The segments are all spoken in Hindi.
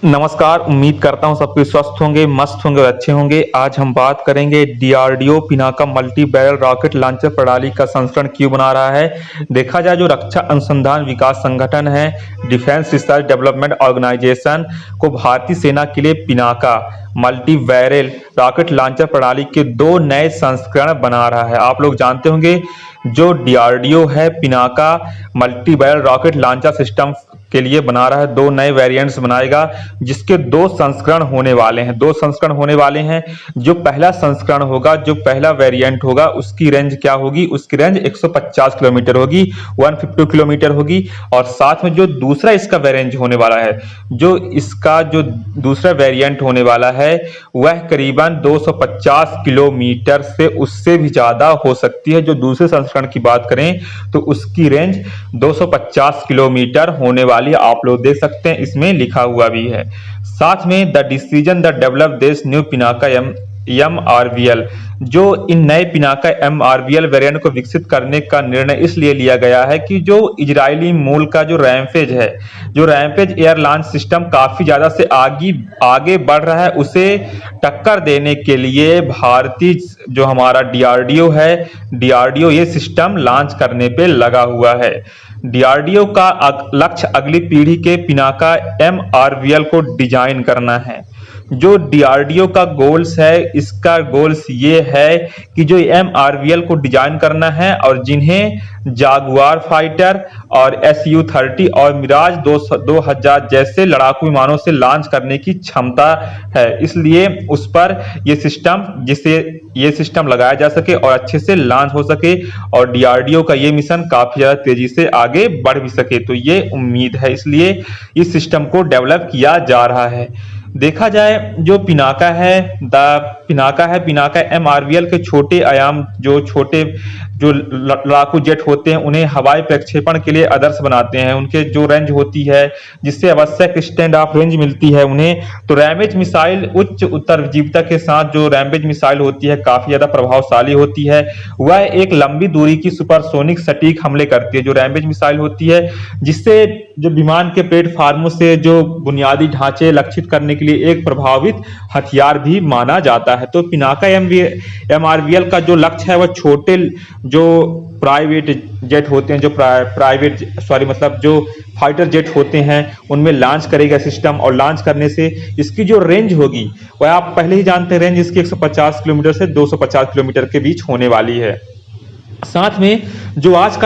नमस्कार। उम्मीद करता हूं सबके स्वस्थ होंगे, मस्त होंगे और अच्छे होंगे। आज हम बात करेंगे DRDO Pinaka multi barrel rocket launcher प्रणाली का संस्करण क्यों बना रहा है। देखा जाए जो रक्षा अनुसंधान विकास संगठन है, डिफेंस रिसर्च डेवलपमेंट ऑर्गेनाइजेशन को भारतीय सेना के लिए Pinaka multi barrel rocket launcher प्रणाली के दो नए संस्करण बना रहा है। आप लोग जानते होंगे जो डीआरडीओ है Pinaka multi barrel rocket launcher system के लिए बना रहा है, दो नए वेरिएंट्स बनाएगा जिसके दो संस्करण होने वाले हैं। जो पहला संस्करण होगा, जो पहला वेरिएंट होगा, उसकी रेंज क्या होगी? उसकी रेंज 150 किलोमीटर होगी, 150 किलोमीटर होगी। और साथ में जो दूसरा इसका वेरिएंट होने वाला है, जो दूसरा वेरिएंट होने वाला है वह करीबन 250 किलोमीटर से उससे भी ज्यादा हो सकती है। जो दूसरे संस्करण की बात करें तो उसकी रेंज 250 किलोमीटर होने वाली, आप लोग देख सकते हैं, इसमें लिखा हुआ भी है। साथ में the decision the develop this new Pinaka MRVL, जो इन नए पिनाका MRVL वेरिएंट को विकसित करने का निर्णय इसलिए लिया गया है कि जो इजरायली मूल का जो रैम्पेज है, जो रैम्पेज एयर लॉन्च सिस्टम काफी ज्यादा से आगे बढ़ रहा है, उसे टक्कर देने के लिए भारतीय जो हमारा डीआरडीओ है, डीआरडीओ ये सिस्टम लॉन्च करने पे लगा हुआ है। डीआरडीओ का लक्ष्य अगली पीढ़ी के पिनाका MRVL को डिजाइन करना है। जो डीआरडीओ का गोल्स है, इसका गोल्स ये है कि जो MRVL को डिजाइन करना है और जिन्हें जागुआर फाइटर और SU-30 और मिराज 2000 जैसे लड़ाकू विमानों से लॉन्च करने की क्षमता है। इसलिए उस पर जिससे ये सिस्टम लगाया जा सके और अच्छे से लॉन्च हो सके और डीआरडीओ का ये मिशन काफी ज्यादा तेजी से आगे बढ़ भी सके, तो ये उम्मीद है, इसलिए इस सिस्टम को डेवलप किया जा रहा है। देखा जाए जो पिनाका है, पिनाका MRVL के छोटे आयाम, जो लड़ाकू जेट होते हैं, उन्हें हवाई प्रक्षेपण के लिए आदर्श बनाते हैं। उनके जो रेंज होती है, जिससे आवश्यक स्टैंड ऑफ रेंज मिलती है उन्हें, तो रैमेज मिसाइल उच्च उत्तरजीविता के साथ जो रैमेज मिसाइल होती है काफी ज्यादा प्रभावशाली होती है। वह एक लंबी दूरी की सुपरसोनिक सटीक हमले करती है, जो रैमेज मिसाइल होती है, जिससे जो विमान के प्लेटफार्मों से जो बुनियादी ढांचे लक्षित करने के लिए एक प्रभावित हथियार भी माना जाता है। तो पिनाका MRVL का जो लक्ष्य है वह छोटे जो प्राइवेट जेट होते हैं, जो फाइटर जेट होते हैं, उनमें लॉन्च करेगा सिस्टम। और लॉन्च करने से इसकी जो रेंज होगी वह आप पहले ही जानते हैं, रेंज इसकी 150 किलोमीटर से 250 किलोमीटर के बीच होने वाली है। साथ में जो आज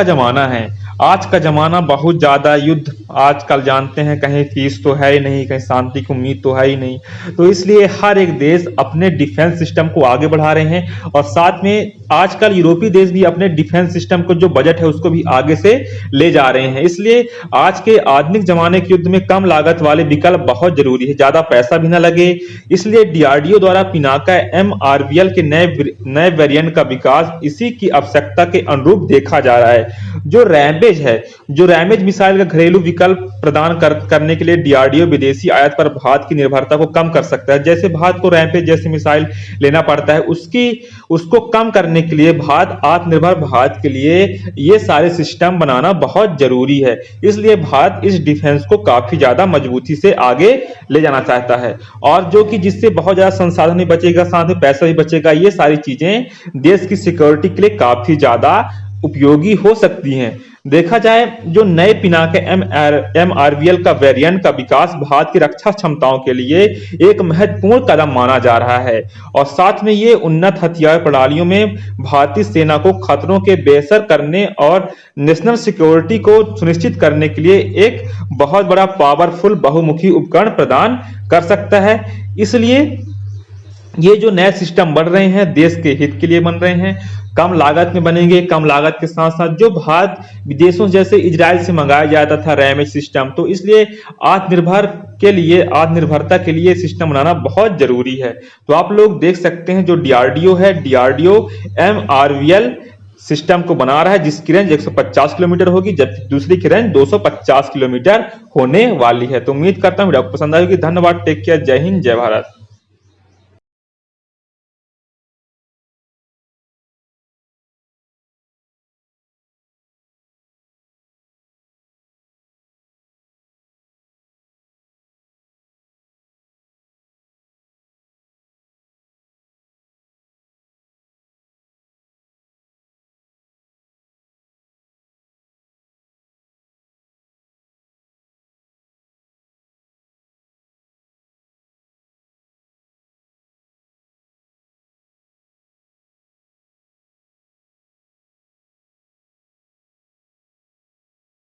का जमाना बहुत ज्यादा युद्ध, आजकल जानते हैं, कहीं पीस तो है ही नहीं, कहीं शांति की उम्मीद तो है ही नहीं, तो इसलिए हर एक देश अपने डिफेंस सिस्टम को आगे बढ़ा रहे हैं। और साथ में आजकल यूरोपीय देश भी अपने डिफेंस सिस्टम को जो बजट है उसको भी आगे से ले जा रहे हैं। इसलिए आज के आधुनिक जमाने के युद्ध में कम लागत वाले विकल्प बहुत जरूरी है, ज्यादा पैसा भी ना लगे। इसलिए डीआरडीओ द्वारा पिनाका MRVL के नए वेरिएंट का विकास इसी की आवश्यकता के अनुरूप देखा जा रहा है। जो रैमेज मिसाइल का घरेलू विकल्प प्रदान करने के लिए डीआरडीओ विदेशी आयात पर भारत की निर्भरता को कम कर सकता है। जैसे भारत को रैम्पेज जैसे मिसाइल लेना पड़ता है, उसको कम करने के लिए आत्मनिर्भर भारत के लिए ये सारे सिस्टम बनाना बहुत जरूरी है। इसलिए भारत इस डिफेंस को काफी ज्यादा मजबूती से आगे ले जाना चाहता है, और जो कि जिससे बहुत ज्यादा संसाधन भी बचेगा, साथ में पैसा भी बचेगा। ये सारी चीजें देश की सिक्योरिटी के लिए काफी ज्यादा उपयोगी हो सकती हैं। देखा जाए जो नए पिनाका MRVL का वेरिएंट का विकास भारत की रक्षा क्षमताओं के लिए एक महत्वपूर्ण कदम माना जा रहा है, और साथ में ये उन्नत हथियार प्रणालियों में भारतीय सेना को खतरों के बेअसर करने और नेशनल सिक्योरिटी को सुनिश्चित करने के लिए एक बहुत बड़ा पावरफुल बहुमुखी उपकरण प्रदान कर सकता है। इसलिए ये जो नए सिस्टम बन रहे हैं देश के हित के लिए बन रहे हैं, कम लागत में बनेंगे। कम लागत के साथ साथ जो भारत विदेशों जैसे इजराइल से मंगाया जाता था रैमेज सिस्टम, तो इसलिए आत्मनिर्भरता के लिए सिस्टम बनाना बहुत जरूरी है। तो आप लोग देख सकते हैं जो डीआरडीओ है, डीआरडीओ MRVL सिस्टम को बना रहा है, जिसकी रेंज 150 किलोमीटर होगी, जबकि दूसरी की रेंज 250 किलोमीटर होने वाली है। तो उम्मीद करता हूं वीडियो आपको पसंद आएगी। धन्यवाद, टेक केयर, जय हिंद, जय भारत।